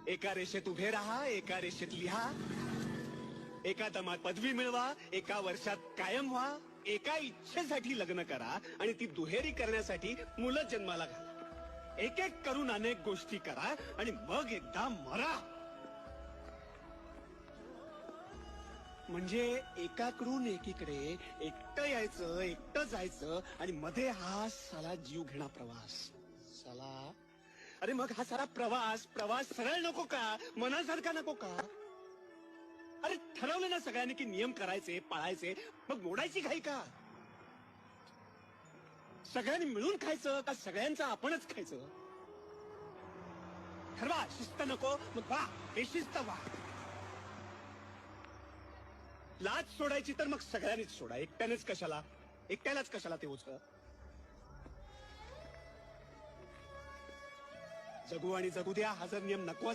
एका रेषेत उभे राहा, एका रेषेत लिहा, एका दमात पदवी मिळवा, एका वर्षात कायम व्हा, एका इच्छेसाठी लग्न करा आणि ती दुहेरी करण्यासाठी मुलं जन्माला घाला. एक एक करून अनेक गोष्टी करा आणि मग एकदा मरा. म्हणजे एकाकडून एकीकडे एकटं यायचं, एकटं जायचं आणि मध्ये हा साला जीव घेणा प्रवास. साला अरे मग हा सारा प्रवास सरळ नको का, मनासारखा नको का? अरे ठरवलं ना सगळ्यांनी की नियम करायचे, पाळायचे, मग मोडायची घाई का? सगळ्यांनी मिळून खायचं का सगळ्यांचं आपणच खायचं? ठरवा. शिस्त नको मग वा, बेशिस्त वा. लाज सोडायची तर मग सगळ्यांनीच सोडा, एकट्यानेच कशाला, एकट्यालाच कशाला ते ओझं. जगू आणि जगू द्या, हा जर नियम नको